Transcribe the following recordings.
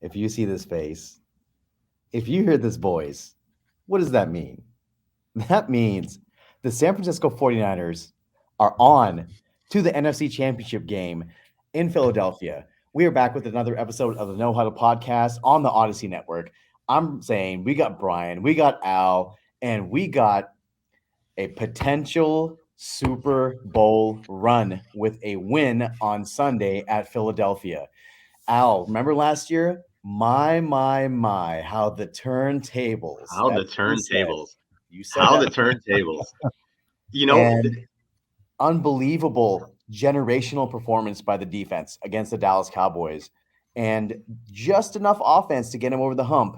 if you see this face, if you hear this voice, what does that mean? That means the San Francisco 49ers are on to the NFC Championship game in Philadelphia. We are back with another episode of the No Huddle podcast on the Audacy Network. I'm saying we got Brian, we got Al, and we got a potential Super Bowl run with a win on Sunday at Philadelphia. Al, remember last year? My, how the turntables. How the That's what you said. turntables. You said How that. the turntables. And unbelievable generational performance by the defense against the Dallas Cowboys. And just enough offense to get him over the hump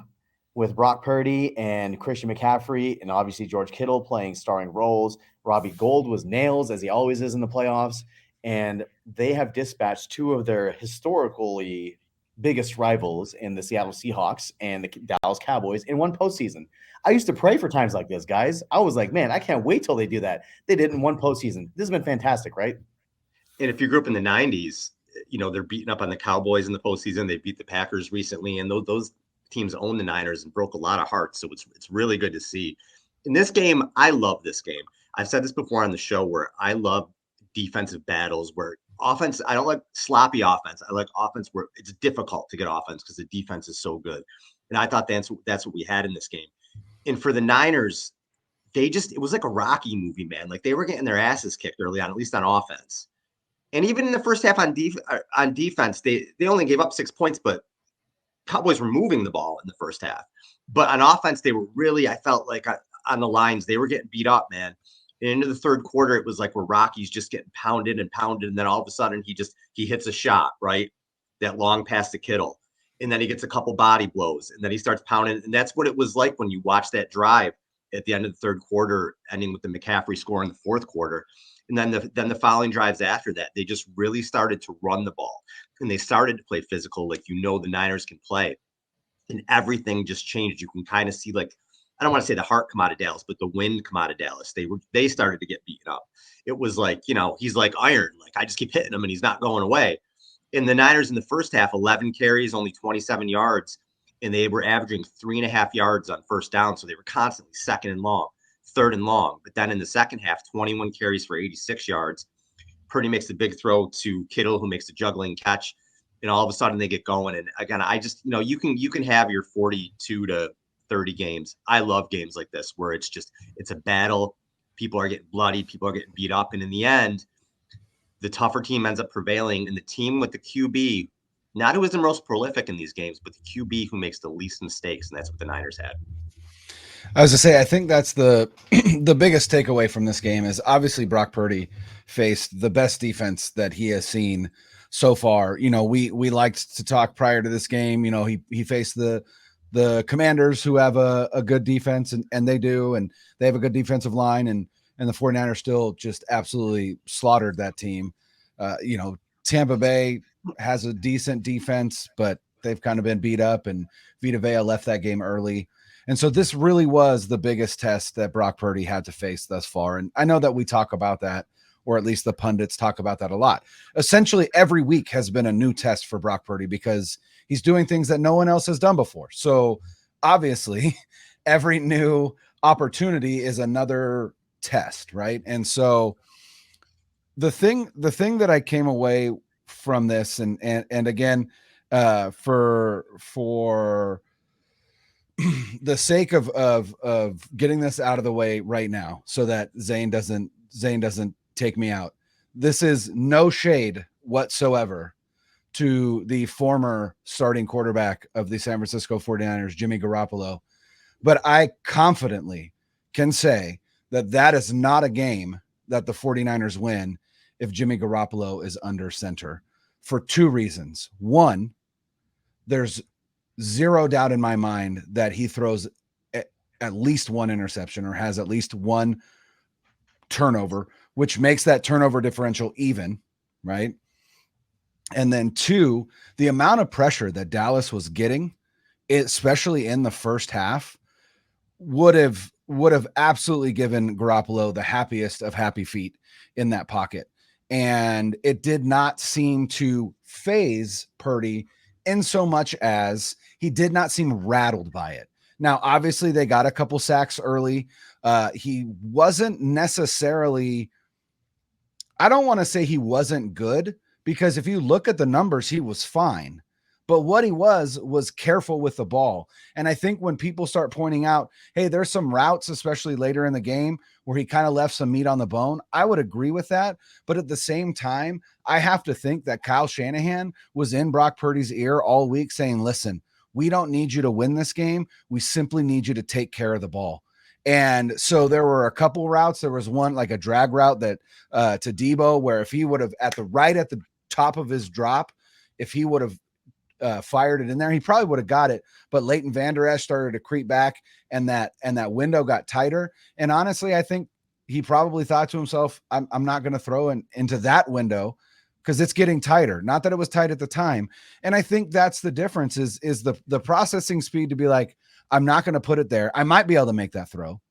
with Brock Purdy and Christian McCaffrey and obviously George Kittle playing starring roles. Robbie Gould was nails, as he always is in the playoffs. And they have dispatched two of their historically biggest rivals in the Seattle Seahawks and the Dallas Cowboys in one postseason. I used to pray for times like this, guys. I was like, man, I can't wait till they do that. They did in one postseason. This has been fantastic, right? And if you grew up in the 90s, they're beating up on the Cowboys in the postseason. They beat the Packers recently, and those teams own the Niners and broke a lot of hearts. So it's really good to see. In this game, I love this game. I've said this before on the show where I love defensive battles where offense, I don't like sloppy offense. I like offense where it's difficult to get offense because the defense is so good. And I thought that's what we had in this game. And for the Niners, it was like a Rocky movie, man. Like they were getting their asses kicked early on, at least on offense. And even in the first half on defense, they only gave up 6 points, but Cowboys were moving the ball in the first half. But on offense, they were really, I felt like on the lines, they were getting beat up, man. And into the third quarter, it was like where Rocky's just getting pounded. And then all of a sudden he hits a shot, right? That long pass to Kittle. And then he gets a couple body blows. And then he starts pounding. And that's what it was like when you watch that drive at the end of the third quarter, ending with the McCaffrey score in the fourth quarter. And then the following drives after that, they just really started to run the ball. And they started to play physical like the Niners can play. And everything just changed. You can kind of see, like, I don't want to say the heart come out of Dallas, but the wind come out of Dallas. They started to get beaten up. It was like, he's like iron. Like, I just keep hitting him and he's not going away. And the Niners in the first half, 11 carries, only 27 yards. And they were averaging 3.5 yards on first down. So they were constantly second and long, third and long. But then in the second half, 21 carries for 86 yards. Purdy makes the big throw to Kittle, who makes the juggling catch. And all of a sudden they get going. And again, I just, you can have your 42 to 30 games. I love games like this where it's a battle. People are getting bloody. People are getting beat up. And in the end, the tougher team ends up prevailing. And the team with the QB, not who is the most prolific in these games, but the QB who makes the least mistakes. And that's what the Niners had. I was to say, I think that's the biggest takeaway from this game is obviously Brock Purdy faced the best defense that he has seen so far. We liked to talk prior to this game. He faced the Commanders, who have a good defense, and they do, and they have a good defensive line, and the 49ers still just absolutely slaughtered that team. Tampa Bay has a decent defense, but they've kind of been beat up, and Vita Vea left that game early. And so this really was the biggest test that Brock Purdy had to face thus far. And I know that we talk about that, or at least the pundits talk about that a lot. Essentially, every week has been a new test for Brock Purdy because he's doing things that no one else has done before. So obviously, every new opportunity is another test, right? And so the thing that I came away from this, and again, for the sake of getting this out of the way right now, so that Zain doesn't take me out. This is no shade whatsoever to the former starting quarterback of the San Francisco 49ers, Jimmy Garoppolo. But I confidently can say that is not a game that the 49ers win if Jimmy Garoppolo is under center for two reasons. One, there's zero doubt in my mind that he throws at least one interception or has at least one turnover, which makes that turnover differential even, right? And then two, the amount of pressure that Dallas was getting, especially in the first half, would have absolutely given Garoppolo the happiest of happy feet in that pocket. And it did not seem to phase Purdy in so much as he did not seem rattled by it. Now, obviously, they got a couple sacks early. He wasn't necessarily, I don't want to say he wasn't good, because if you look at the numbers, he was fine. But what he was careful with the ball. And I think when people start pointing out, hey, there's some routes, especially later in the game, where he kind of left some meat on the bone, I would agree with that. But at the same time, I have to think that Kyle Shanahan was in Brock Purdy's ear all week saying, listen, we don't need you to win this game. We simply need you to take care of the ball. And so there were a couple routes. There was one, like a drag route that to Debo, where if he would have at the top of his drop, if he would have fired it in there, he probably would have got it. But Leighton Vander Esch started to creep back, and that window got tighter. And honestly, I think he probably thought to himself, I'm not going to throw into that window because it's getting tighter. Not that it was tight at the time. And I think that's the difference is the processing speed to be like, I'm not going to put it there. I might be able to make that throw.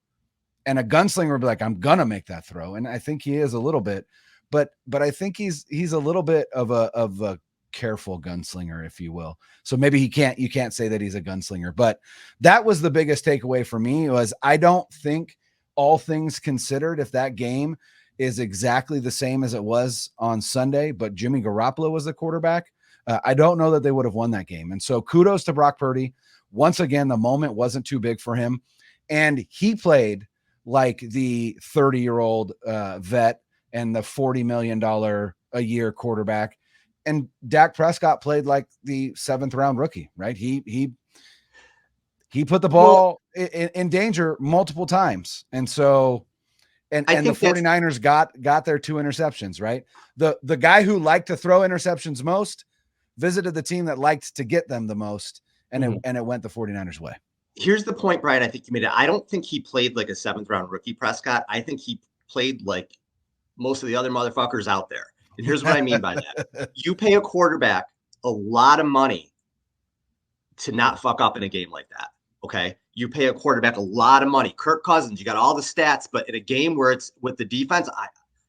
And a gunslinger would be like, I'm going to make that throw. And I think he is a little bit, but I think he's a little bit of a careful gunslinger, if you will. So maybe you can't say that he's a gunslinger, but that was the biggest takeaway for me was I don't think, all things considered, if that game is exactly the same as it was on Sunday, but Jimmy Garoppolo was the quarterback, I don't know that they would have won that game. And so kudos to Brock Purdy. Once again, the moment wasn't too big for him. And he played like the 30-year-old vet and the $40 million a year quarterback. And Dak Prescott played like the 7th round rookie, right? He put the ball in danger multiple times. And so, and the 49ers got their 2 interceptions, right? The guy who liked to throw interceptions most visited the team that liked to get them the most. And it went the 49ers way. Here's the point, Brian. I think you made it. I don't think he played like a 7th round rookie, Prescott. I think he played like most of the other motherfuckers out there. And here's what I mean by that. You pay a quarterback a lot of money to not fuck up in a game like that. Okay. You pay a quarterback a lot of money. Kirk Cousins, you got all the stats, but in a game where it's with the defense,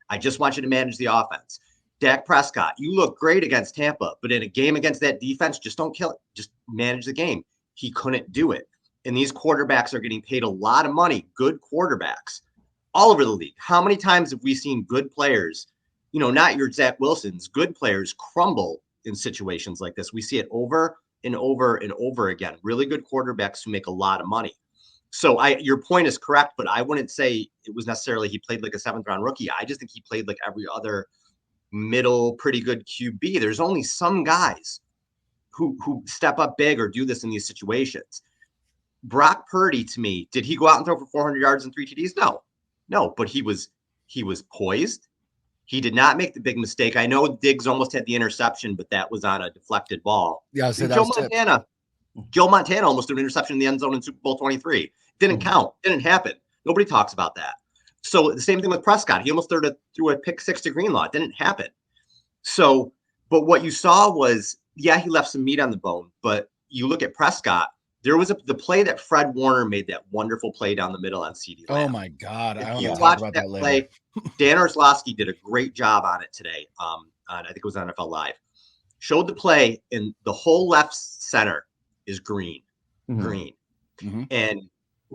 I just want you to manage the offense. Dak Prescott, you look great against Tampa, but in a game against that defense, just don't kill it. Just manage the game. He couldn't do it. And these quarterbacks are getting paid a lot of money, good quarterbacks, all over the league. How many times have we seen good players, not your Zach Wilsons, good players crumble in situations like this? We see it over and over and over again. Really good quarterbacks who make a lot of money. So your point is correct, but I wouldn't say it was necessarily he played like a 7th round rookie. I just think he played like every other middle, pretty good QB. There's only some guys who step up big or do this in these situations. Brock Purdy, to me, did he go out and throw for 400 yards and 3 TDs? No, but he was poised. He did not make the big mistake. I know Diggs almost had the interception, but that was on a deflected ball. Yeah, so Joe Montana almost threw an interception in the end zone in Super Bowl 23. Didn't count. Didn't happen. Nobody talks about that. So the same thing with Prescott. He almost threw a pick 6 to Greenlaw. It didn't happen. So, but what you saw was, he left some meat on the bone. But you look at Prescott, there was the play that Fred Warner made, that wonderful play down the middle on CeeDee Lamb. Oh my God. I want to talk about that later. Dan Orslowski did a great job on it today. I think it was on NFL Live. Showed the play, and the whole left center is green. Mm-hmm. And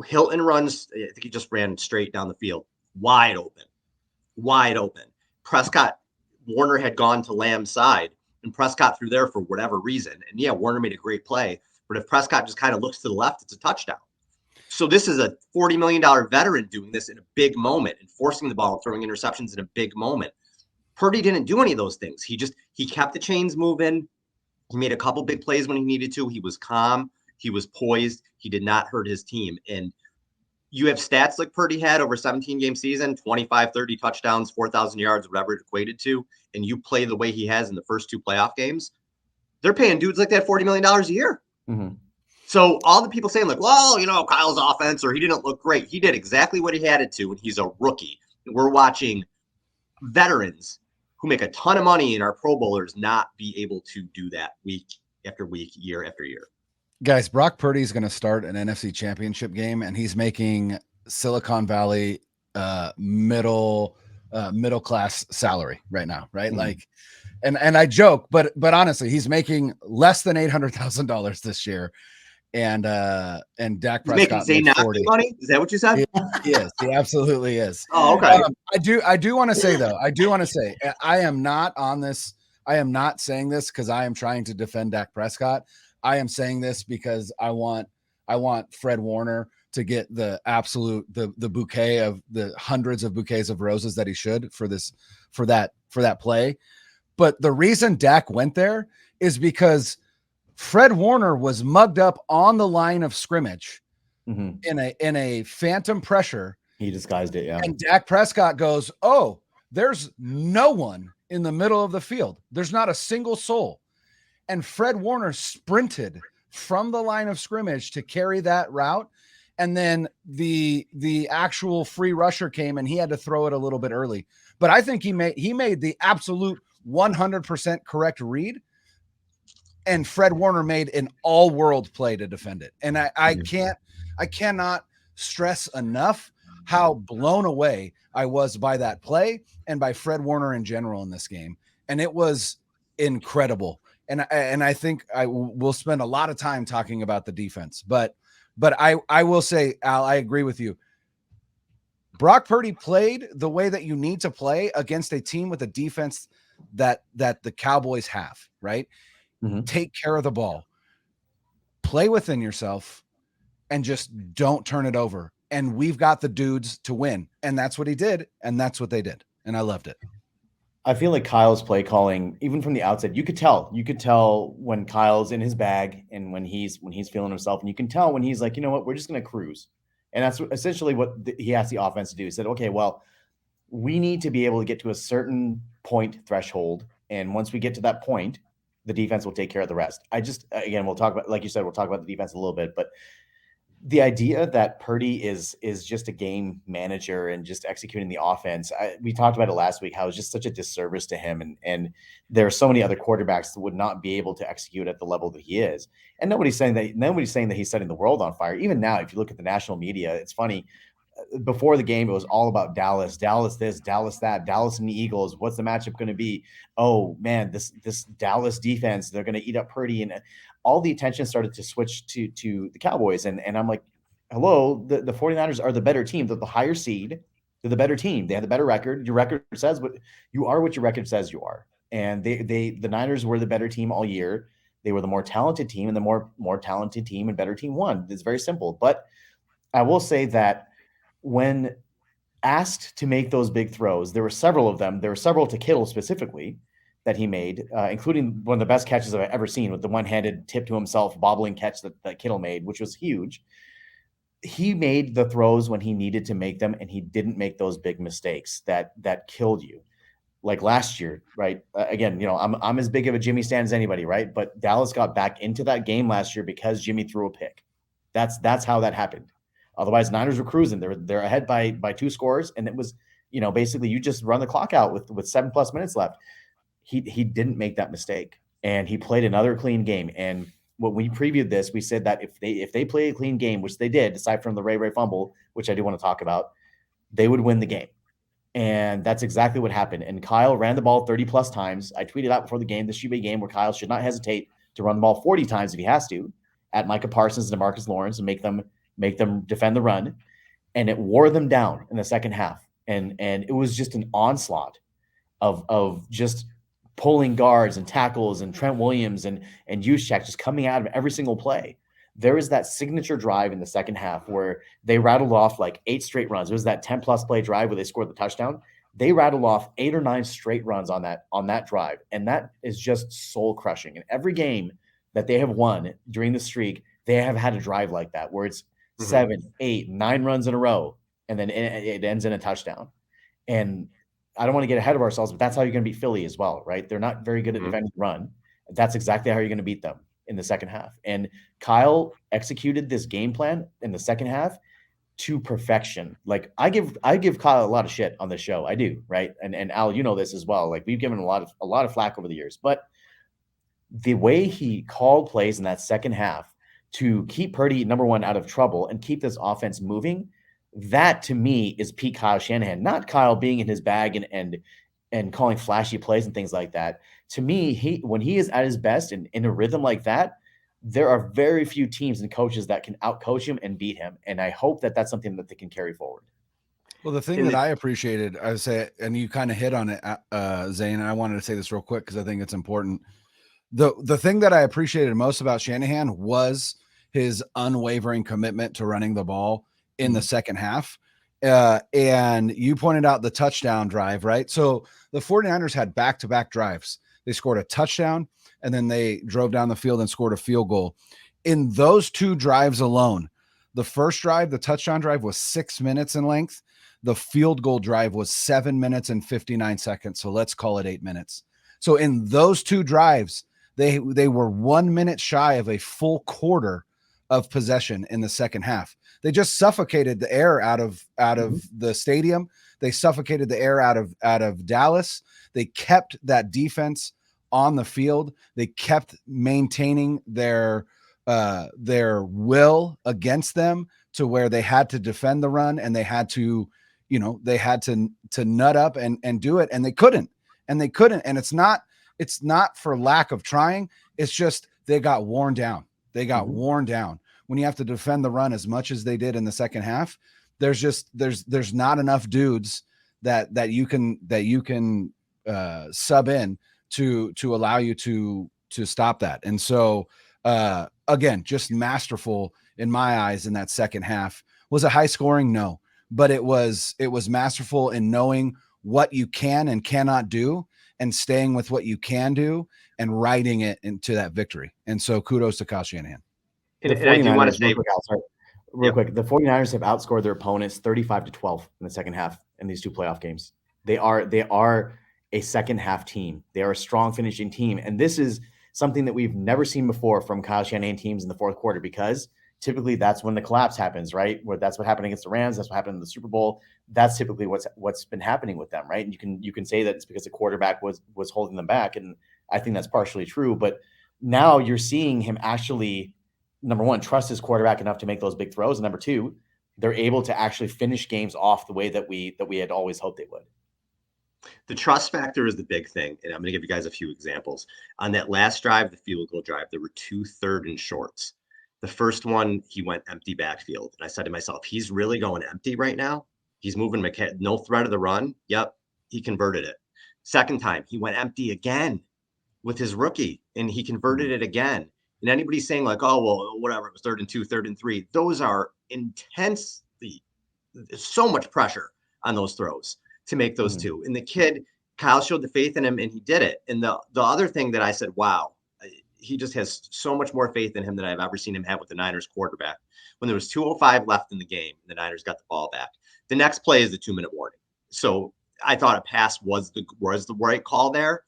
Hilton runs, I think he just ran straight down the field, wide open. Prescott, Warner had gone to Lamb's side, and Prescott threw there for whatever reason. And Warner made a great play. But if Prescott just kind of looks to the left, it's a touchdown. So this is a $40 million veteran doing this in a big moment and forcing the ball and throwing interceptions in a big moment. Purdy didn't do any of those things. He kept the chains moving. He made a couple big plays when he needed to. He was calm. He was poised. He did not hurt his team. And you have stats like Purdy had over a 17-game season, 25, 30 touchdowns, 4,000 yards, whatever it equated to, and you play the way he has in the first 2 playoff games, they're paying dudes like that $40 million a year. Mm-hmm. So all the people saying like, well, Kyle's offense, or he didn't look great. He did exactly what he had to, and he's a rookie. And we're watching veterans who make a ton of money in our Pro Bowlers not be able to do that week after week, year after year. Guys, Brock Purdy is going to start an NFC Championship game, and he's making Silicon Valley middle middle class salary right now, right? Mhm. Like, and I joke, but honestly, he's making less than $800,000 this year, and Dak He's making Prescott made Zayn 40. money. Is that what you said? He is. He absolutely is. Oh, okay. I do want to say though, I am not on this. I am not saying this because I am trying to defend Dak Prescott. I am saying this because I want Fred Warner to get the absolute the bouquet of the hundreds of bouquets of roses that he should for that play. But the reason Dak went there is because Fred Warner was mugged up on the line of scrimmage Mhm. in a phantom pressure. He disguised it, yeah. And Dak Prescott goes, "Oh, there's no one in the middle of the field. There's not a single soul." And Fred Warner sprinted from the line of scrimmage to carry that route. And then the actual free rusher came and he had to throw it a little bit early. But I think he made the absolute 100% correct read. And Fred Warner made an all-world play to defend it. And I cannot stress enough how blown away I was by that play and by Fred Warner in general in this game. And it was incredible. And I think I will spend a lot of time talking about the defense, but I will say, Al, I agree with you. Brock Purdy played the way that you need to play against a team with a defense that the Cowboys have, right? Mm-hmm. Take care of the ball, play within yourself, and just don't turn it over. And we've got the dudes to win. And that's what he did. And that's what they did. And I loved it. I feel like Kyle's play calling, even from the outset, you could tell when Kyle's in his bag and when he's feeling himself, and you can tell when he's like, you know what, we're just going to cruise. And that's essentially what he asked the offense to do. He said, okay, well, we need to be able to get to a certain point threshold. And once we get to that point, the defense will take care of the rest. Again, we'll talk about, like you said, we'll talk about the defense a little bit, but the idea that Purdy is just a game manager and just executing the offense, we talked about it last week, how it's just such a disservice to him. And there are so many other quarterbacks that would not be able to execute at the level that he is. And nobody's saying that he's setting the world on fire. Even now, if you look at the national media, it's funny. Before the game, it was all about Dallas this, Dallas that, Dallas and the Eagles. What's the matchup going to be? Oh man, this Dallas defense, they're going to eat up Purdy, and all the attention started to switch to the Cowboys. And I'm like, hello, the 49ers are the better team. They're the higher seed. They're the better team. They have the better record. Your record says what your record says you are. And the Niners were the better team all year. They were the more talented team, and the more talented team and better team won. It's very simple. But I will say that when asked to make those big throws, there were several of them. There were several to Kittle specifically that he made, including one of the best catches I've ever seen with the one-handed tip to himself, bobbling catch that Kittle made, which was huge. He made the throws when he needed to make them, and he didn't make those big mistakes that killed you. Like last year, right? Again, I'm as big of a Jimmy stan as anybody, right? But Dallas got back into that game last year because Jimmy threw a pick. That's how that happened. Otherwise, Niners were cruising. They're ahead by 2 scores, and it was, basically you just run the clock out with 7+ minutes left. He didn't make that mistake, and he played another clean game. And when we previewed this, we said that if they play a clean game, which they did, aside from the Ray fumble, which I do want to talk about, they would win the game. And that's exactly what happened. And Kyle ran the ball 30+ times. I tweeted out before the game, this should be a game where Kyle should not hesitate to run the ball 40 times if he has to, at Micah Parsons and DeMarcus Lawrence, and make them defend the run. And it wore them down in the second half. And it was just an onslaught of just pulling guards and tackles and Trent Williams and Juszczyk just coming out of every single play. There was that signature drive in the second half where they rattled off like 8 straight runs. It was that 10+ play drive where they scored the touchdown. They rattled off 8 or 9 straight runs on that drive. And that is just soul crushing. And every game that they have won during the streak, they have had a drive like that where it's 7, 8, 9 runs in a row, and then it ends in a touchdown. And I don't want to get ahead of ourselves, but that's how you're going to beat Philly as well, right? They're not very good at defending the run. That's exactly how you're going to beat them in the second half. And Kyle executed this game plan in the second half to perfection. Like I give Kyle a lot of shit on this show. I do, right? And Al, you know this as well. Like we've given a lot of flack over the years, but the way he called plays in that second half to keep Purdy, number one, out of trouble and keep this offense moving, That to me is peak Kyle Shanahan, not Kyle being in his bag and calling flashy plays and things like that. To me, when he is at his best and in a rhythm like that, there are very few teams and coaches that can outcoach him and beat him. And I hope that that's something that they can carry forward. Well, the thing that I appreciated, I would say, and you kind of hit on it, Zain, and I wanted to say this real quick because I think it's important. The thing that I appreciated most about Shanahan was his unwavering commitment to running the ball in the second half. And you pointed out the touchdown drive, right? So the 49ers had back-to-back drives. They scored a touchdown, and then they drove down the field and scored a field goal. In those two drives alone, the first drive, the touchdown drive, was 6 minutes in length. The field goal drive was 7 minutes and 59 seconds. So let's call it 8 minutes. So in those two drives, they were 1 minute shy of a full quarter of possession in the second half. They just suffocated the air out of the stadium. They suffocated the air out of Dallas. They kept that defense on the field. They kept maintaining their will against them to where they had to defend the run, and they had to nut up and do it. And they couldn't. And it's not for lack of trying. It's just, they got worn down. Worn down. When you have to defend the run as much as they did in the second half, there's not enough dudes that you can sub in to allow you to stop that. And so again, just masterful in my eyes in that second half. Was it high scoring? No, but it was masterful in knowing what you can and cannot do and staying with what you can do and riding it into that victory. And so kudos to Kyle Shanahan. And I do want to say real quick, the 49ers have outscored their opponents 35-12 in the second half in these two playoff games. They are a second half team. They are a strong finishing team. And this is something that we've never seen before from Kyle Shanahan teams in the fourth quarter, because typically that's when the collapse happens, right? Where that's what happened against the Rams. That's what happened in the Super Bowl. That's typically what's been happening with them, right? And you can say that it's because the quarterback was holding them back. And I think that's partially true. But now you're seeing him actually, number one, trust his quarterback enough to make those big throws. And number two, they're able to actually finish games off the way that we had always hoped they would. The trust factor is the big thing. And I'm going to give you guys a few examples. On that last drive, the field goal drive, there were 2 third and shorts. The first one, he went empty backfield. And I said to myself, he's really going empty right now. He's moving no threat of the run. Yep, he converted it. Second time, he went empty again with his rookie, and he converted it again. And anybody saying like, oh, well, whatever, it was 3rd and 2, 3rd and 3. Those are intensely, so much pressure on those throws to make those two. And the kid, Kyle showed the faith in him, and he did it. And the other thing that I said, wow, he just has so much more faith in him than I've ever seen him have with the Niners quarterback. When there was 2:05 left in the game, the Niners got the ball back. The next play is the 2-minute warning. So I thought a pass was the right call there.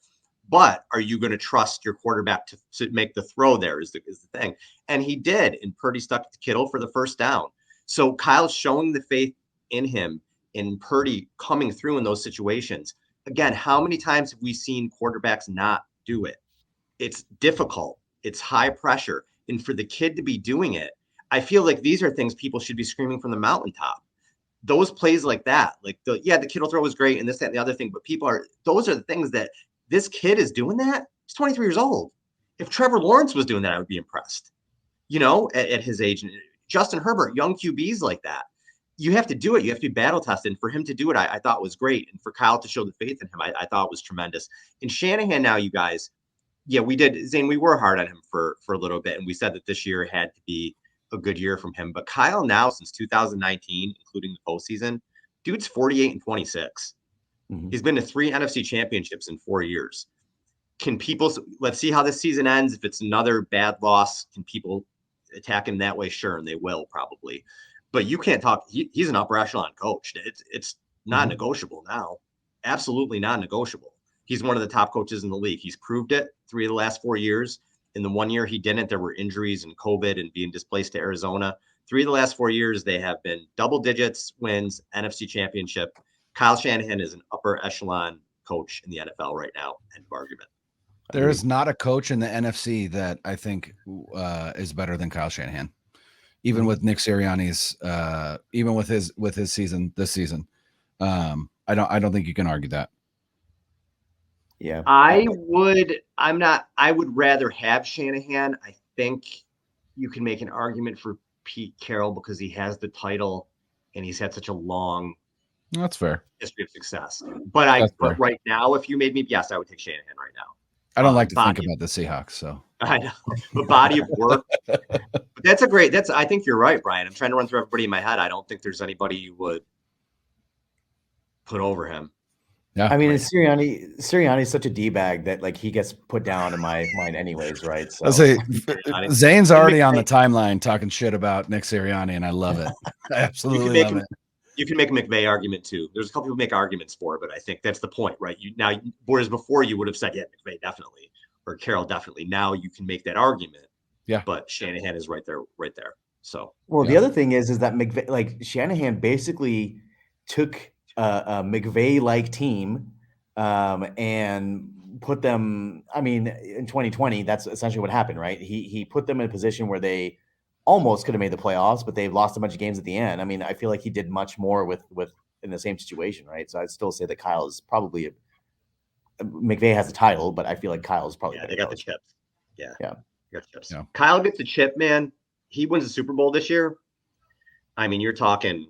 But are you going to trust your quarterback to make the throw there is the thing. And he did. And Purdy stuck to Kittle for the first down. So Kyle's showing the faith in him and Purdy coming through in those situations. Again, how many times have we seen quarterbacks not do it? It's difficult. It's high pressure. And for the kid to be doing it, I feel like these are things people should be screaming from the mountaintop. Those plays like that, like the Kittle throw was great and this, that, and the other thing, but those are the things that this kid is doing that. He's 23 years old. If Trevor Lawrence was doing that, I would be impressed, at his age. And Justin Herbert, young QBs like that. You have to do it. You have to be battle tested. And for him to do it, I thought was great. And for Kyle to show the faith in him, I thought was tremendous. And Shanahan now, you guys, yeah, we did. Zain, we were hard on him for a little bit. And we said that this year had to be a good year from him. But Kyle now, since 2019, including the postseason, dude's 48-26. Mm-hmm. He's been to 3 NFC championships in 4 years. Let's see how this season ends. If it's another bad loss, can people attack him that way? Sure. And they will probably. But you can't talk. He's an upper echelon coach. It's not negotiable now. Absolutely not negotiable. He's one of the top coaches in the league. He's proved it 3 of the last 4 years. In the 1 year he didn't, there were injuries and COVID and being displaced to Arizona. 3 of the last 4 years, they have been double digits wins, NFC championship. Kyle Shanahan is an upper echelon coach in the NFL right now. End of argument. There is not a coach in the NFC that I think is better than Kyle Shanahan. even with Nick Sirianni's, even with his season this season. I don't think you can argue that. Yeah, I would rather have Shanahan. I think you can make an argument for Pete Carroll because he has the title and he's had such a long That's fair. history of success. But fair. right now, if you made me, yes, I would take Shanahan right now. I don't like to think about the Seahawks, so I know, but body of work. But I think you're right, Brian. I'm trying to run through everybody in my head. I don't think there's anybody you would put over him. Yeah, I mean, Sirianni is such a d-bag that like he gets put down in my mind anyways, right? So I'll say Zane's already on the timeline talking shit about Nick Sirianni, and I love it. I absolutely love it. You can make a McVay argument too. There's a couple people make arguments for it, but I think that's the point, right? Whereas before you would have said, yeah, McVay definitely, or Carroll definitely. Now you can make that argument. Yeah. But Shanahan is right there. So the other thing is that McVay, like Shanahan basically took a McVay-like team and put them. I mean, in 2020, that's essentially what happened, right? He put them in a position where they almost could have made the playoffs, but they've lost a bunch of games at the end. I mean, I feel like he did much more with in the same situation, right? So I'd still say that Kyle is probably McVay has the title, but I feel like Kyle's probably they got the chips. Yeah. Got the chips. Yeah. Kyle gets the chip, man. He wins the Super Bowl this year. I mean, you're talking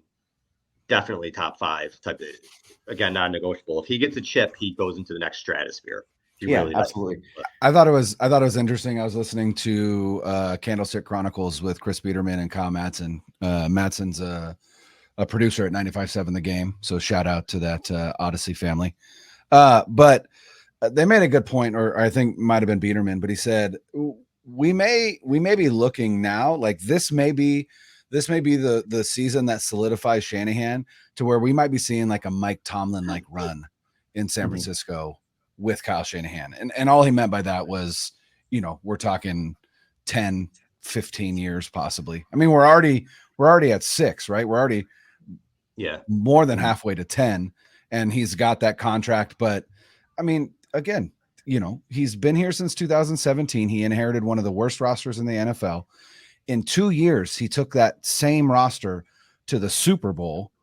definitely top 5 type of, again, non-negotiable. If he gets a chip, he goes into the next stratosphere. Really absolutely. I thought it was interesting. I was listening to Candlestick Chronicles with Chris Biederman and Kyle Madsen. Madsen's a producer at 95.7 The Game, so shout out to that Audacy family. But they made a good point, or I think might have been Biederman, but he said we may be looking now like this may be the season that solidifies Shanahan to where we might be seeing like a Mike Tomlin like run in San Francisco with Kyle Shanahan. And all he meant by that was, we're talking 10, 15 years possibly. I mean, we're already at 6, right? We're already more than halfway to 10, and he's got that contract. But I mean, again, he's been here since 2017. He inherited one of the worst rosters in the NFL. In 2 years, he took that same roster to the Super Bowl.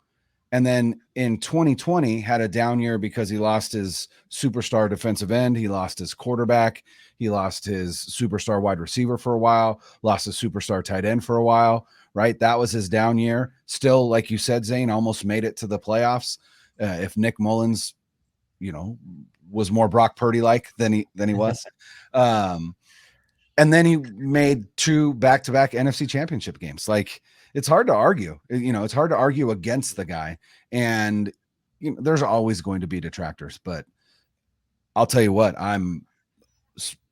And then in 2020 had a down year because he lost his superstar defensive end. He lost his quarterback. He lost his superstar wide receiver for a while, lost his superstar tight end for a while, right? That was his down year. Still, like you said, Zane, almost made it to the playoffs. If Nick Mullins, was more Brock Purdy like than he was. And then he made 2 back-to-back NFC championship games. Like, it's hard to argue. It's hard to argue against the guy. And there's always going to be detractors. But I'll tell you what, I'm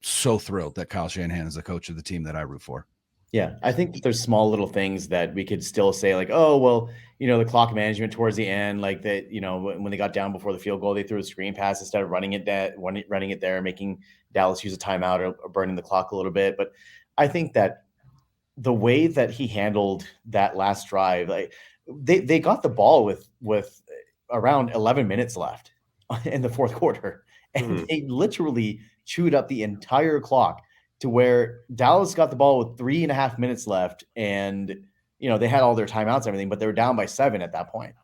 so thrilled that Kyle Shanahan is the coach of the team that I root for. Yeah, I think that there's small little things that we could still say like, oh, well, the clock management towards the end, like that, when they got down before the field goal, they threw a screen pass instead of running it there, making Dallas use a timeout or burning the clock a little bit. But I think that the way that he handled that last drive, like they got the ball with around 11 minutes left in the fourth quarter, and they literally chewed up the entire clock to where Dallas got the ball with 3.5 minutes left, and they had all their timeouts and everything, but they were down by 7 at that point.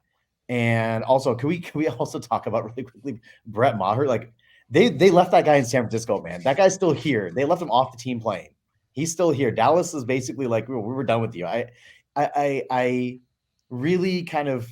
And also, can we also talk about really quickly Brett Maher? Like they left that guy in San Francisco, man. That guy's still here. They left him off the team playing. He's still here. Dallas is basically like, we were done with you. I really kind of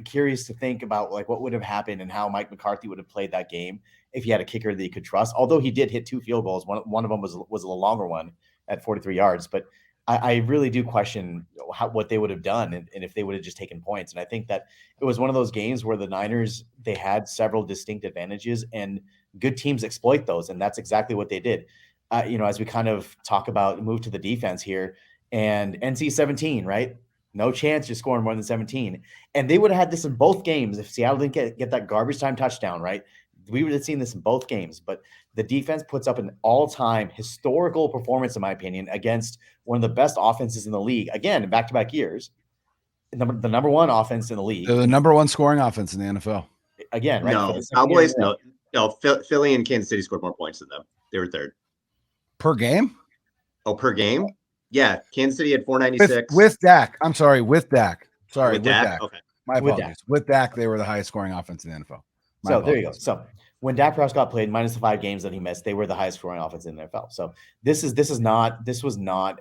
curious to think about like what would have happened and how Mike McCarthy would have played that game if he had a kicker that he could trust. Although he did hit 2 field goals, one of them was a little longer one at 43 yards. But I really do question what they would have done and if they would have just taken points. And I think that it was one of those games where the Niners, they had several distinct advantages and good teams exploit those. And that's exactly what they did. As we kind of move to the defense here, and NC 17, right? No chance you're scoring more than 17. And they would have had this in both games if Seattle didn't get that garbage time touchdown, right? We would have seen this in both games. But the defense puts up an all-time historical performance, in my opinion, against one of the best offenses in the league. Again, in back-to-back years, the number 1 offense in the league. The number 1 scoring offense in the NFL. Again, right? No, Cowboys, no. Philly and Kansas City scored more points than them. They were third. Per game? Oh, per game? Yeah, Kansas City had 496 with Dak. I'm sorry, with Dak. Sorry, with Dak. Okay. My With apologies. With Dak, they were the highest scoring offense in the NFL. So there you go. So when Dak Prescott played, minus the 5 games that he missed, they were the highest scoring offense in the NFL. So this was not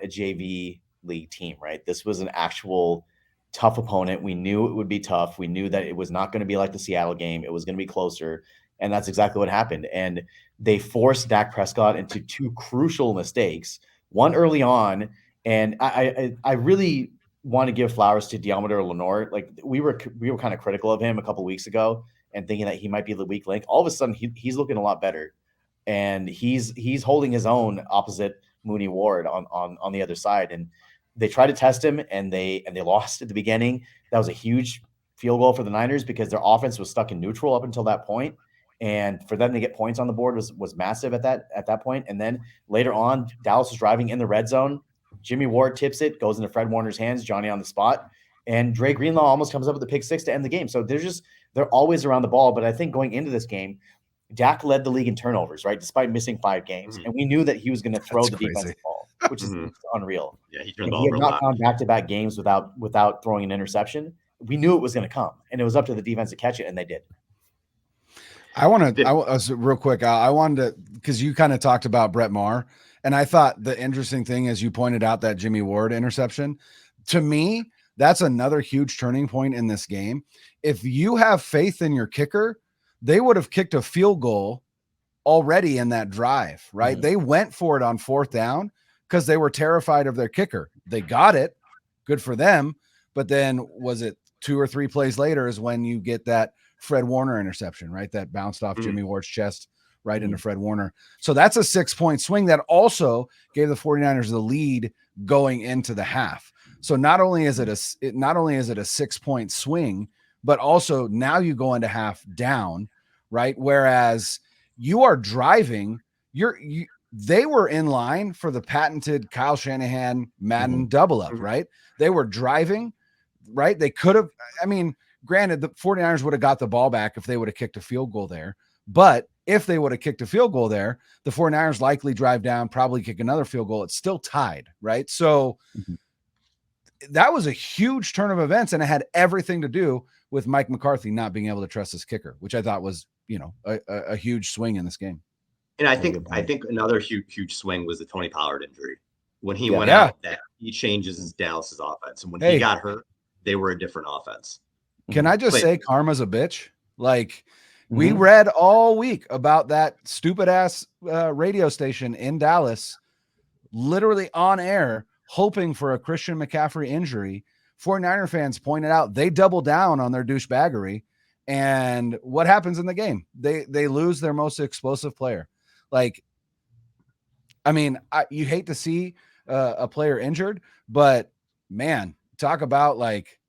a JV league team, right? This was an actual tough opponent. We knew it would be tough. We knew that it was not going to be like the Seattle game. It was going to be closer, and that's exactly what happened. And they forced Dak Prescott into 2 crucial mistakes. One early on, and I really want to give flowers to Deommodore Lenoir. Like we were kind of critical of him a couple weeks ago and thinking that he might be the weak link. All of a sudden, he's looking a lot better, and he's holding his own opposite Mooney Ward on the other side. And they tried to test him, and they lost at the beginning. That was a huge field goal for the Niners because their offense was stuck in neutral up until that point. And for them to get points on the board was massive at that point. And then later on, Dallas was driving in the red zone. Jimmy Ward tips it, goes into Fred Warner's hands, Johnny on the spot, and Dre Greenlaw almost comes up with a pick 6 to end the game. So they're always around the ball. But I think going into this game, Dak led the league in turnovers, right? Despite missing 5 games. And we knew that he was going to throw the defensive ball, which is unreal. Yeah, he turned And the he ball had over a not lot. gone back-to-back games without throwing an interception. We knew it was going to come, and it was up to the defense to catch it, and they did. I real quick. I wanted to, because you kind of talked about Brett Maher, and I thought the interesting thing is you pointed out that Jimmy Ward interception. To me, that's another huge turning point in this game. If you have faith in your kicker, they would have kicked a field goal already in that drive, right? Mm-hmm. They went for it on 4th down because they were terrified of their kicker. They got it. Good for them. But then was it 2 or 3 plays later is when you get that Fred Warner interception, right? That bounced off Jimmy Ward's chest right into Fred Warner. So that's a 6-point swing that also gave the 49ers the lead going into the half. So not only is it a 6-point swing, but also now you go into half down, right? Whereas you are driving, they were in line for the patented Kyle Shanahan Madden double up, right? They were driving, right? They could have, granted, the 49ers would have got the ball back if they would have kicked a field goal there. But if they would have kicked a field goal there, the 49ers likely drive down, probably kick another field goal. It's still tied, right? So that was a huge turn of events, and it had everything to do with Mike McCarthy not being able to trust his kicker, which I thought was, a huge swing in this game. And I think another huge swing was the Tony Pollard injury. When he went out, that he changes Dallas's offense. And when he got hurt, they were a different offense. Can I just say karma's a bitch? Like, we read all week about that stupid ass radio station in Dallas, literally on air, hoping for a Christian McCaffrey injury. 49er fans pointed out they double down on their douchebaggery. And what happens in the game? They lose their most explosive player. Like, you hate to see a player injured, but man, talk about like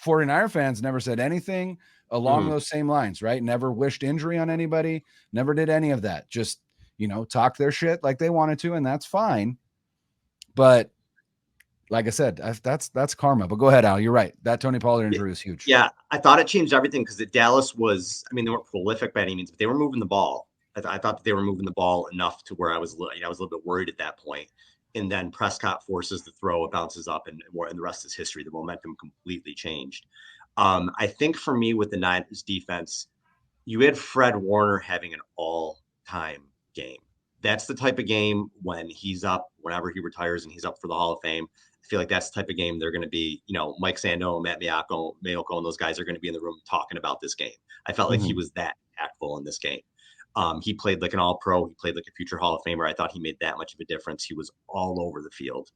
49er fans never said anything along those same lines, right? Never wished injury on anybody, never did any of that. Just, talk their shit like they wanted to, and that's fine. But like I said, that's karma. But go ahead, Al. You're right. That Tony Pollard injury was huge. Yeah, I thought it changed everything because Dallas was, they weren't prolific by any means, but they were moving the ball. I thought that they were moving the ball enough to where I was a little bit worried at that point. And then Prescott forces the throw, it bounces up, and the rest is history. The momentum completely changed. I think for me with the Niners defense, you had Fred Warner having an all-time game. That's the type of game when he's up, whenever he retires and he's up for the Hall of Fame. I feel like that's the type of game they're going to be, Mike Sando, Matt Mayoko, and those guys are going to be in the room talking about this game. I felt like he was that impactful in this game. He played like an all-pro. He played like a future Hall of Famer. I thought he made that much of a difference. He was all over the field.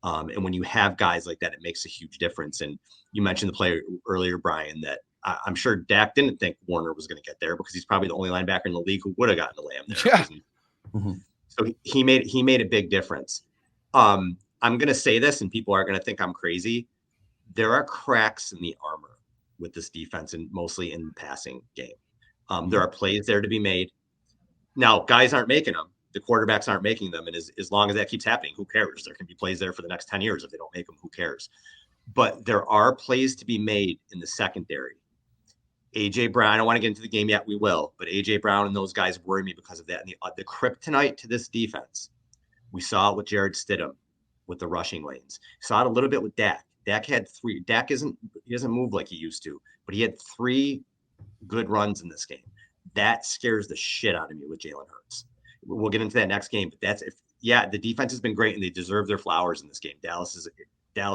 And when you have guys like that, it makes a huge difference. And you mentioned the player earlier, Brian, that I'm sure Dak didn't think Warner was going to get there because he's probably the only linebacker in the league who would have gotten a lamb there. Yeah. So he made a big difference. I'm going to say this, and people are going to think I'm crazy. There are cracks in the armor with this defense, and mostly in the passing game. There are plays there to be made. Now, guys aren't making them. The quarterbacks aren't making them. And as long as that keeps happening, who cares? There can be plays there for the next 10 years. If they don't make them, who cares? But there are plays to be made in the secondary. A.J. Brown, I don't want to get into the game yet. We will. But A.J. Brown and those guys worry me because of that. And the kryptonite to this defense, we saw it with Jared Stidham with the rushing lanes. Saw it a little bit with Dak. Dak had 3. He doesn't move like he used to, but he had 3 good runs in this game. That scares the shit out of me with Jalen Hurts. We'll get into that next game, but the defense has been great and they deserve their flowers in this game. Dallas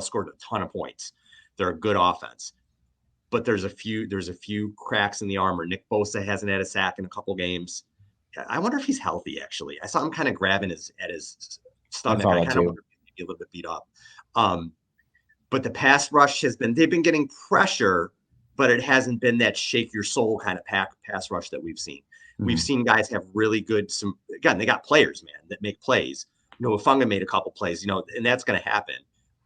scored a ton of points. They're a good offense, but there's a few cracks in the armor. Nick Bosa hasn't had a sack in a couple games. I wonder if he's healthy. Actually, I saw him kind of grabbing at his stomach. I kind of wonder if he'd be a little bit beat up. But the pass rush they've been getting pressure, but it hasn't been that shake your soul kind of pass rush that we've seen. Mm-hmm. We've seen guys have really good, they got players, man, that make plays. Ufunga made a couple plays, and that's going to happen.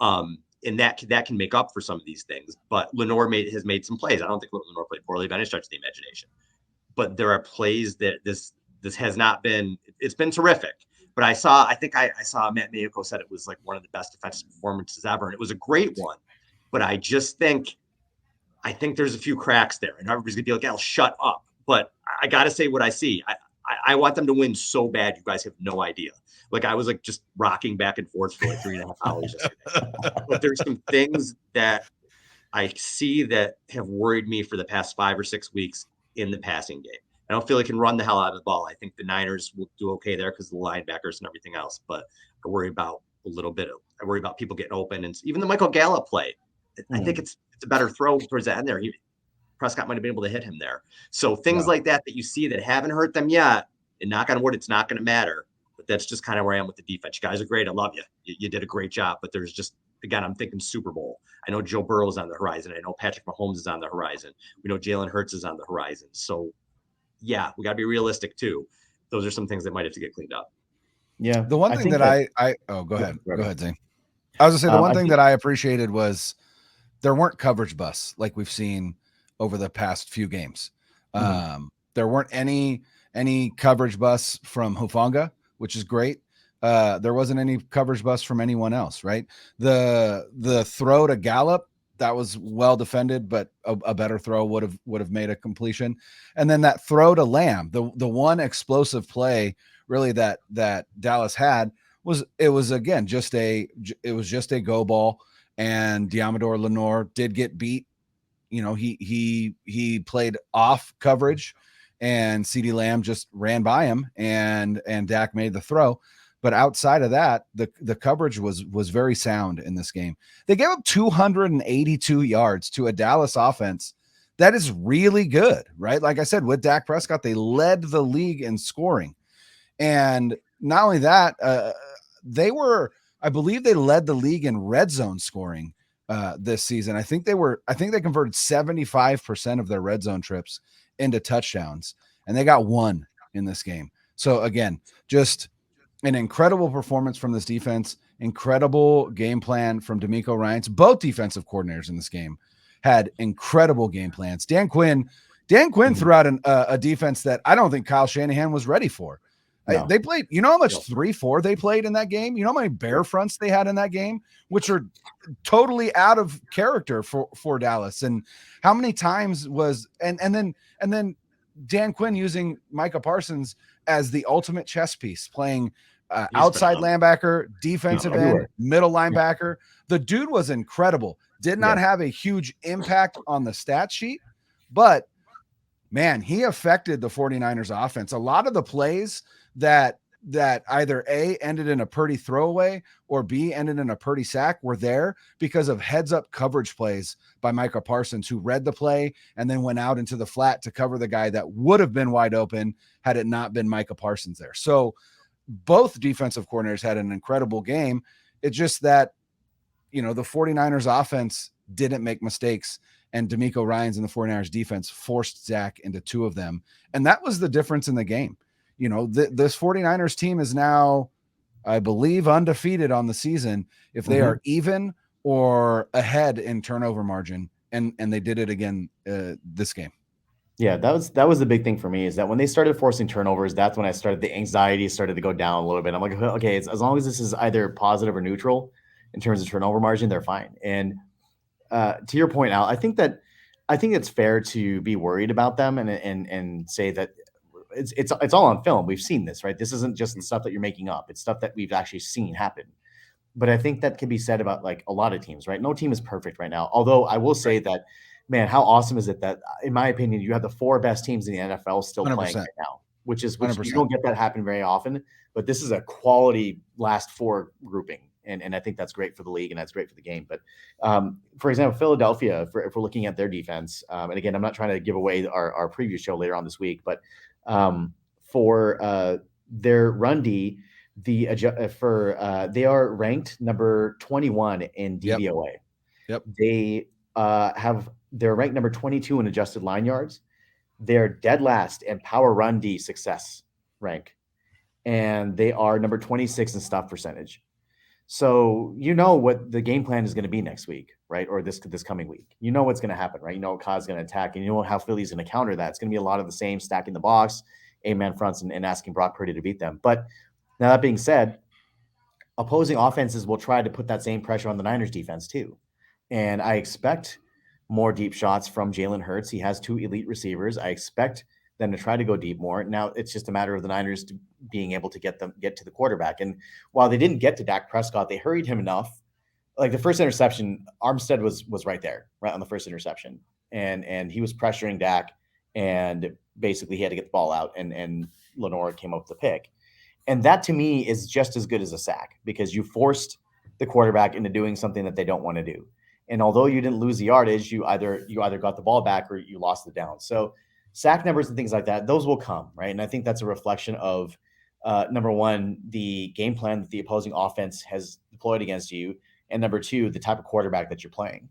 And that can make up for some of these things. But Lenore has made some plays. I don't think Lenore played poorly by any stretch of the imagination. But there are plays that this has not been. It's been terrific. But I think I saw Matt Mayoko said it was like one of the best defensive performances ever, and it was a great one. But I think there's a few cracks there, and everybody's gonna be like, "I'll shut up." But I got to say what I see. I want them to win so bad. You guys have no idea. Like I was like just rocking back and forth for like 3.5 hours yesterday. But there's some things that I see that have worried me for the past 5 or 6 weeks in the passing game. I don't feel they can run the hell out of the ball. I think the Niners will do okay there because of the linebackers and everything else. But I worry about I worry about people getting open, and even the Michael Gallup play. I think it's a better throw towards the end there. Prescott might have been able to hit him there. So things like that you see that haven't hurt them yet, and knock on wood, it's not going to matter. But that's just kind of where I am with the defense. You guys are great. I love you. You did a great job. But there's just, again, I'm thinking Super Bowl. I know Joe Burrow is on the horizon. I know Patrick Mahomes is on the horizon. We know Jalen Hurts is on the horizon. So, yeah, we got to be realistic too. Those are some things that might have to get cleaned up. Yeah. The one thing that go ahead. Go ahead, Zane. I was going to say the one thing that I appreciated was there weren't coverage busts like we've seen over the past few games. There weren't any coverage busts from Hufanga, which is great. There wasn't any coverage busts from anyone else, right? The throw to Gallup, that was well defended, but a better throw would have made a completion. And then that throw to Lamb, the one explosive play really that Dallas had was just a go ball, and Diamador Lenore did get beat. He played off coverage, and CeeDee Lamb just ran by him, and Dak made the throw. But outside of that, the coverage was very sound in this game. They gave up 282 yards to a Dallas offense that is really good, right? Like I said, with Dak Prescott, they led the league in scoring. And not only that, I believe they led the league in red zone scoring this season. I think they converted 75% of their red zone trips into touchdowns, and they got 1 in this game. So again, just an incredible performance from this defense, incredible game plan from D'Amico Ryans. Both defensive coordinators in this game had incredible game plans. Dan Quinn threw out a defense that I don't think Kyle Shanahan was ready for. No. They played, how much 3-4 they played in that game? You know how many bear fronts they had in that game, which are totally out of character for Dallas. And how many times and then Dan Quinn using Micah Parsons as the ultimate chess piece, playing outside linebacker, defensive end, middle linebacker. The dude was incredible. Did not have a huge impact on the stat sheet, but man, he affected the 49ers offense. A lot of the plays that either A, ended in a Purdy throwaway, or B, ended in a Purdy sack were there because of heads-up coverage plays by Micah Parsons, who read the play and then went out into the flat to cover the guy that would have been wide open had it not been Micah Parsons there. So both defensive coordinators had an incredible game. It's just that, the 49ers offense didn't make mistakes, and D'Amico Ryans and the 49ers defense forced Zach into 2 of them. And that was the difference in the game. This 49ers team is now, I believe, undefeated on the season if they are even or ahead in turnover margin. And they did it again this game. Yeah, that was the big thing for me, is that when they started forcing turnovers, that's when the anxiety started to go down a little bit. I'm like, okay, as long as this is either positive or neutral in terms of turnover margin, they're fine. And to your point, Al, I think it's fair to be worried about them and say that it's all on film. We've seen this, right? This isn't just the stuff that you're making up. It's stuff that we've actually seen happen. But I think that can be said about like a lot of teams, right? No team is perfect right now. Although I will say that, man, how awesome is it that, in my opinion, you have the 4 best teams in the NFL still playing 100%. right now, which you 100%. don't get that happen very often. But this is a quality last 4 grouping. And I think that's great for the league and that's great for the game. But for example, Philadelphia, if we're looking at their defense, and again, I'm not trying to give away our preview show later on this week, but for their run D, they are ranked number 21 in DVOA. Yep. They're ranked number 22 in adjusted line yards. They're dead last in power run D success rank, and they are number 26 in stop percentage. So you know what the game plan is going to be next week, right? Or this coming week. You know what's going to happen, right? You know Kai's going to attack, and you know how Philly's going to counter that. It's going to be a lot of the same, stacking the box, man fronts, and asking Brock Purdy to beat them. But now that being said, opposing offenses will try to put that same pressure on the Niners defense too. And I expect more deep shots from Jalen Hurts. He has 2 elite receivers. I expect them to try to go deep more. Now it's just a matter of the Niners being able to get to the quarterback. And while they didn't get to Dak Prescott, they hurried him enough. Like the first interception, Armstead was right there, right on the first interception. And he was pressuring Dak, and basically he had to get the ball out, and Lenore came up with the pick. And that to me is just as good as a sack, because you forced the quarterback into doing something that they don't want to do. And although you didn't lose the yardage, you either got the ball back or you lost the down. So sack numbers and things like that, those will come, right? And I think that's a reflection of number one, the game plan that the opposing offense has deployed against you, and number 2, the type of quarterback that you're playing.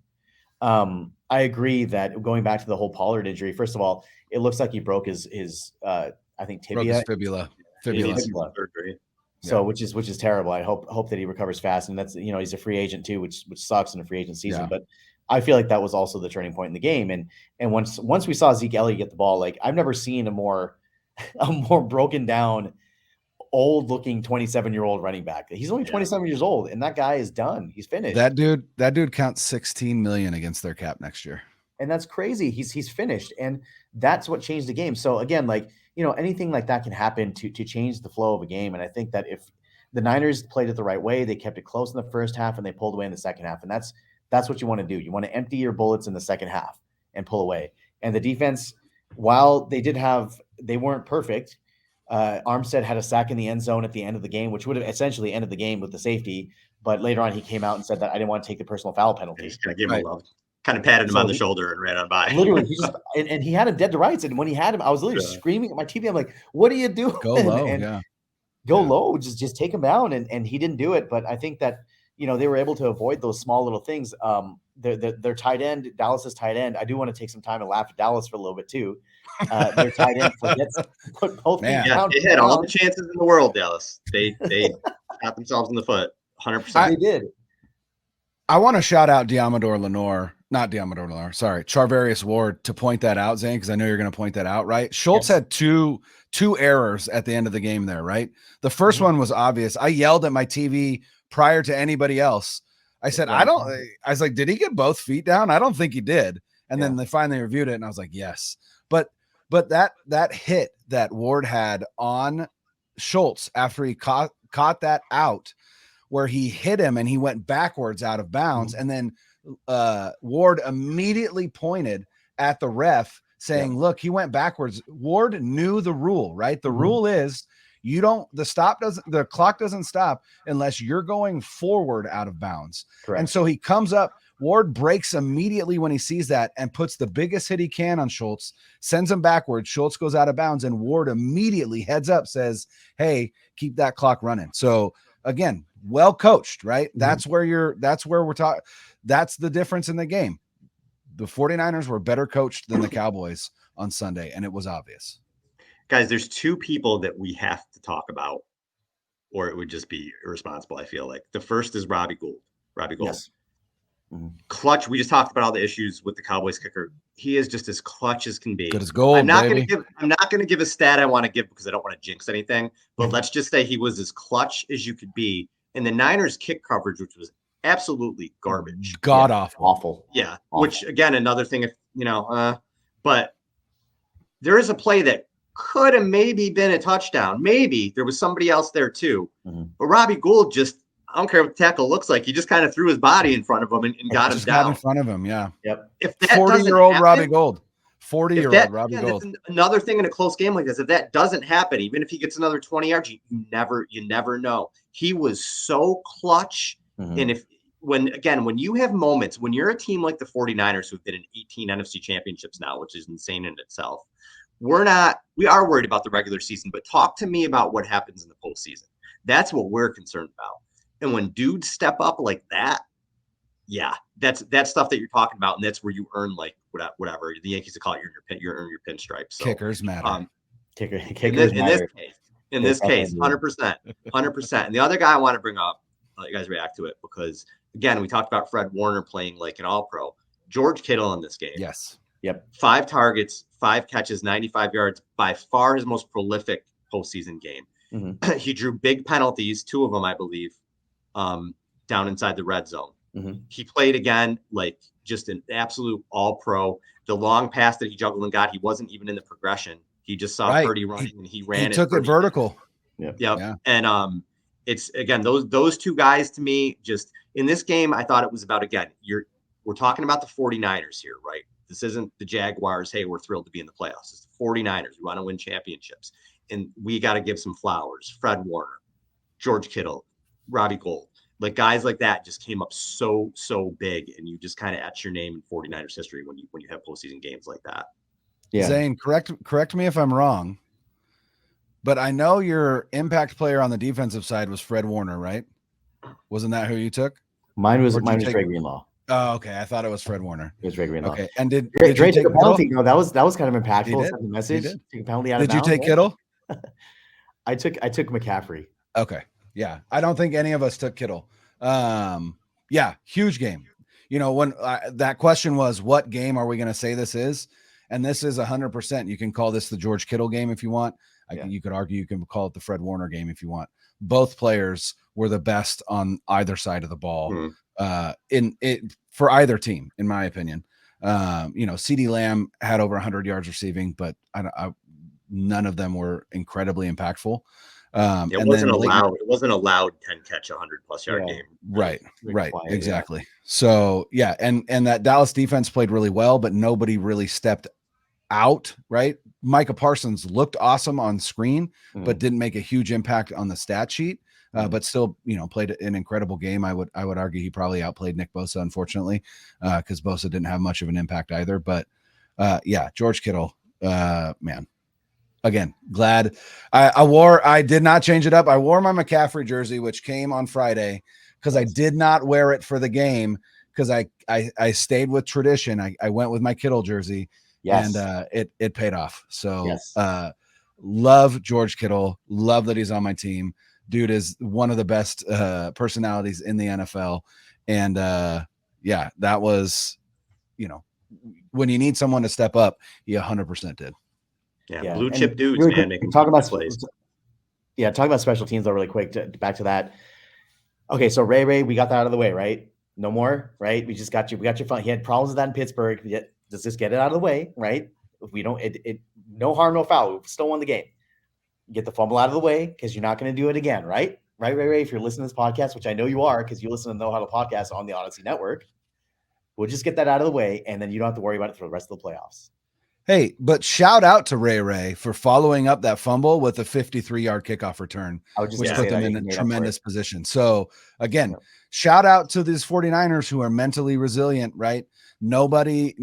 I agree that going back to the whole Pollard injury, first of all, it looks like he broke his I think tibia. Fibula. Surgery. So which is terrible. I hope that he recovers fast, and that's, he's a free agent too, which sucks in a free agent season. Yeah. But I feel like that was also the turning point in the game. And once we saw Zeke Elliott get the ball, like I've never seen a more broken down, old looking 27-year-old running back. He's only 27 years old, and that guy is done. He's finished. That dude counts 16 million against their cap next year. And that's crazy. He's finished. And that's what changed the game. So again, like, anything like that can happen to change the flow of a game. And I think that if the Niners played it the right way, they kept it close in the first half and they pulled away in the second half. And that's what you want to do. You want to empty your bullets in the second half and pull away. And the defense, while they weren't perfect, Armstead had a sack in the end zone at the end of the game, which would have essentially ended the game with the safety. But later on, he came out and said that I didn't want to take the personal foul penalty. Just kind of give him a love. Kind of patted him on the shoulder and ran on by. Literally, he just and he had him dead to rights. And when he had him, I was literally screaming at my TV. I'm like, "What are you doing? Go low, go low. Just take him down." And he didn't do it. But I think that they were able to avoid those small little things. Their tight end, Dallas's tight end. I do want to take some time and laugh at Dallas for a little bit too. Their tight end put both feet down. They had all the chances in the world, Dallas. They got themselves in the foot. 100%. They did. I want to shout out Charvarius Ward to point that out, Zane, because I know you're going to point that out, right? Schultz had two errors at the end of the game there, right? The first one was obvious. I yelled at my TV prior to anybody else. I said, I was like, did he get both feet down? I don't think he did. And then they finally reviewed it, and I was like, yes. But that hit that Ward had on Schultz after he caught that out, where he hit him and he went backwards out of bounds, and then Ward immediately pointed at the ref saying, look, he went backwards. Ward knew the rule, right? The rule is the clock doesn't stop unless you're going forward out of bounds. Correct. And so he comes up, Ward breaks immediately when he sees that and puts the biggest hit he can on Schultz, sends him backwards. Schultz goes out of bounds, and Ward immediately heads up, says, hey, keep that clock running. So again, well coached, right? That's where we're talking. That's the difference in the game. The 49ers were better coached than the Cowboys on Sunday, and it was obvious. Guys, there's 2 people that we have to talk about, or it would just be irresponsible, I feel like. The first is Robbie Gould. Yes. Clutch. We just talked about all the issues with the Cowboys kicker. He is just as clutch as can be. Good as gold. I'm not going to give a stat I want to give because I don't want to jinx anything. But let's just say he was as clutch as you could be. And the Niners kick coverage, which was absolutely garbage. God awful. Yeah. Awful. Which again, another thing, but there is a play that could have maybe been a touchdown. Maybe there was somebody else there too. But Robbie Gould just don't care what the tackle looks like. He just kind of threw his body in front of him and got him down. Got in front of him, yeah. Yep. If that 40-year-old Robbie Gould. 40-year-old Robbie Gould. That's another thing in a close game like this. If that doesn't happen, even if he gets another 20 yards, you never know. He was so clutch. Mm-hmm. And when you have moments, when you're a team like the 49ers who've been in 18 NFC championships now, which is insane in itself, we are worried about the regular season, but talk to me about what happens in the postseason. That's what we're concerned about. And when dudes step up like that, yeah, that's stuff that you're talking about, and that's where you earn like whatever the Yankees would call it, you earn your pinstripes. So, kickers matter. Kickers matter. In this case, 100%. And the other guy I want to bring up, I'll let you guys react to it, because again, we talked about Fred Warner playing like an All-Pro. George Kittle in this game. Yes. Yep. 5 targets, 5 catches, 95 yards, by far his most prolific postseason game. Mm-hmm. He drew big penalties, 2 of them, I believe, down inside the red zone. Mm-hmm. He played again like just an absolute all-pro. The long pass that he juggled and got, he wasn't even in the progression. He just saw Purdy running and he ran. He took it vertical. Yep. Yeah. And it's again those 2 guys to me. Just in this game, I thought it was about, again, we're talking about the 49ers here, right? This isn't the Jaguars. Hey, we're thrilled to be in the playoffs. It's the 49ers. We want to win championships, and we got to give some flowers. Fred Warner, George Kittle, Robbie Gould. Like guys like that just came up so big, and you just kind of etch your name in 49ers history when you have postseason games like that. Yeah. Zain, correct me if I'm wrong, but I know your impact player on the defensive side was Fred Warner, right? Wasn't that who you took? Mine was Dre Greenlaw. Oh, okay. I thought it was Fred Warner. It was Dre Greenlaw. Okay. And did Dre you take a penalty? No, that was kind of impactful. He did. The message. Take a penalty out did of you take Kittle? I took McCaffrey. Okay. Yeah. I don't think any of us took Kittle. Yeah, huge game. You know, when that question was, what game are we going to say this is? And this is 100%. You can call this the George Kittle game if you want. You could argue you can call it the Fred Warner game if you want. Both players were the best on either side of the ball for either team, in my opinion. CeeDee Lamb had over 100 yards receiving, but none of them were incredibly impactful. It wasn't a loud 10 catch 100+ yard game. Right. Exactly. So yeah. And that Dallas defense played really well, but nobody really stepped out. Right. Micah Parsons looked awesome on screen, but didn't make a huge impact on the stat sheet. But still, played an incredible game. I would argue he probably outplayed Nick Bosa, unfortunately, because Bosa didn't have much of an impact either. But George Kittle, man. Again, glad I did not change it up. I wore my McCaffrey jersey, which came on Friday, because I did not wear it for the game, because I stayed with tradition. I went with my Kittle jersey, and it paid off. So love George Kittle. Love that he's on my team. Dude is one of the best personalities in the NFL. And that was, when you need someone to step up, he 100% did. Yeah, blue chip dudes, really man. Quick, talk about plays. Yeah, talk about special teams though, really quick. Back to that. Okay, so Ray, we got that out of the way, right? No more, right? We just got you. We got your fun. He had problems with that in Pittsburgh. Let's just get it out of the way, right? If we don't, no harm, no foul. We still won the game. Get the fumble out of the way, because you're not going to do it again, right? Right, Ray. If you're listening to this podcast, which I know you are, because you listen to Know How to Podcast on the Audacy Network, we'll just get that out of the way, and then you don't have to worry about it for the rest of the playoffs. Hey, but shout out to Ray for following up that fumble with a 53-yard kickoff return, which put them in a tremendous position. So again, shout out to these 49ers who are mentally resilient, right? Nobody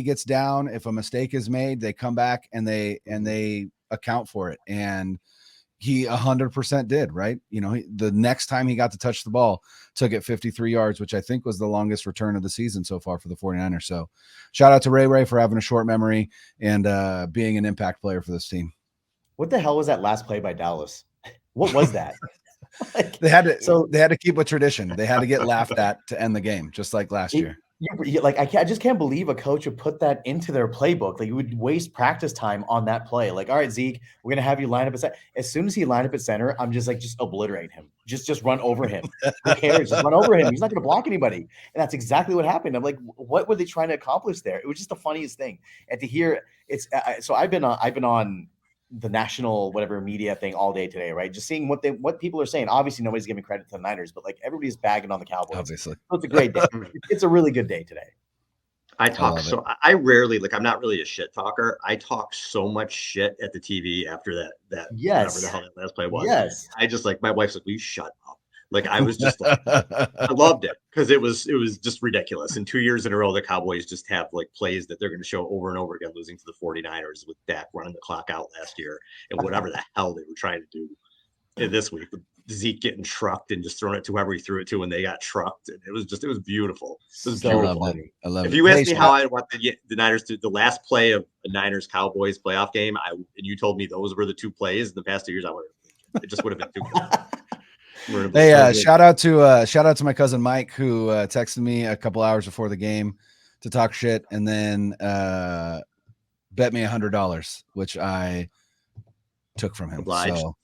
gets down. If a mistake is made, they come back and they account for it. And he 100% did, right? The next time he got to touch the ball, took it 53 yards, which I think was the longest return of the season so far for the 49ers. So shout out to Ray for having a short memory and being an impact player for this team. What the hell was that last play by Dallas? What was that? They had to keep a tradition. They had to get laughed at to end the game, just like last year. I just can't believe a coach would put that into their playbook. Like, you would waste practice time on that play. Like, all right, Zeke, we're gonna have you line up at center. As soon as he lined up at center, I'm just obliterate him. Just run over him. Who cares? Just run over him. He's not gonna block anybody. And that's exactly what happened. I'm like, what were they trying to accomplish there? It was just the funniest thing. And to hear so I've been on the national whatever media thing all day today, right? Just seeing what people are saying. Obviously, nobody's giving credit to the Niners, but like everybody's bagging on the Cowboys. Obviously, so it's a great day. It's a really good day today. I rarely, like, I'm not really a shit talker. I talk so much shit at the TV after that Yes. whatever the hell that last play was. Yes. I just like, my wife's like, will you shut up? Like, I was just like, I loved it because it was just ridiculous. And 2 years in a row, the Cowboys just have like plays that they're going to show over and over again, losing to the 49ers with Dak running the clock out last year and whatever the hell they were trying to do this week. Zeke getting trucked and just throwing it to whoever he threw it to when they got trucked. And it was beautiful. It was beautiful. I love it. If you asked me how I want the Niners to the last play of the Niners Cowboys playoff game, and you told me those were the two plays in the past 2 years, I would have. It just would have been too good. Hey, shout out to my cousin Mike who texted me a couple hours before the game to talk shit and then bet me $100, which I took from him. Obliged. So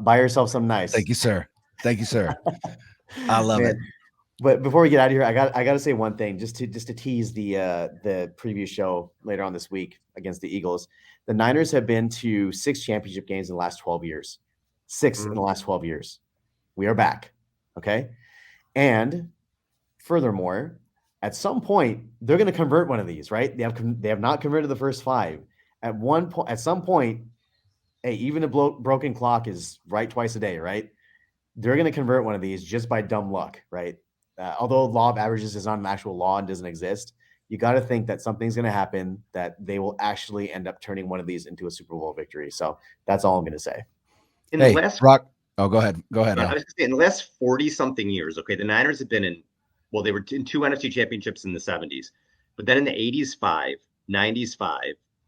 buy yourself some nice. Thank you, sir. I love it. But before we get out of here, I got to say one thing just to tease the preview show later on this week against the Eagles. The Niners have been to 6 championship games in the last 12 years. 6 in the last 12 years. We are back. Okay. And furthermore, at some point, they're going to convert one of these, right? They have not converted the first 5. At some point, hey, even a broken clock is right twice a day, right? They're going to convert one of these just by dumb luck, right? Although law of averages is not an actual law and doesn't exist, you got to think that something's going to happen that they will actually end up turning one of these into a Super Bowl victory. So that's all I'm going to say. The last Brock. Oh, go ahead. Yeah, I was going to say, in the last 40-something years, okay, the Niners have been they were in 2 NFC championships in the 70s, but then in the 80s, 5, 90s, 5,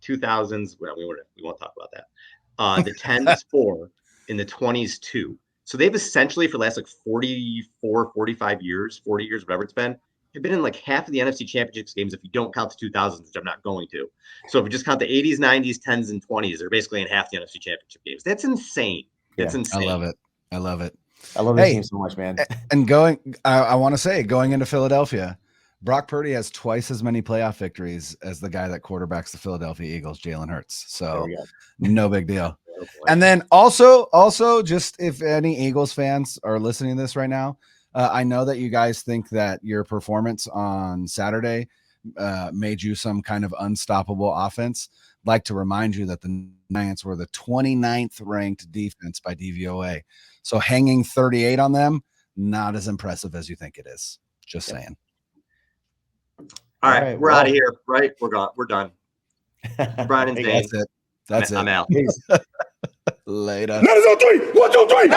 2000s, well, we won't talk about that. The 10s, 4, in the 20s, 2. So they've essentially, for the last like 44, 45 years, 40 years, whatever it's been, have been in like half of the NFC championships games if you don't count the 2000s, which I'm not going to. So if you just count the 80s, 90s, 10s, and 20s, they're basically in half the NFC championship games. That's insane. That's insane. I love it. I love this team so much, man. And I want to say, going into Philadelphia, Brock Purdy has twice as many playoff victories as the guy that quarterbacks the Philadelphia Eagles, Jalen Hurts. So no big deal. And then also just if any Eagles fans are listening to this right now, I know that you guys think that your performance on Saturday made you some kind of unstoppable offense. I'd like to remind you that the Giants were the 29th ranked defense by DVOA. So hanging 38 on them, not as impressive as you think it is. Just saying. All right, we're out of here, right? We're gone. We're done. Brian and Zain. That's it. I'm out. Later. 1, 2, 3.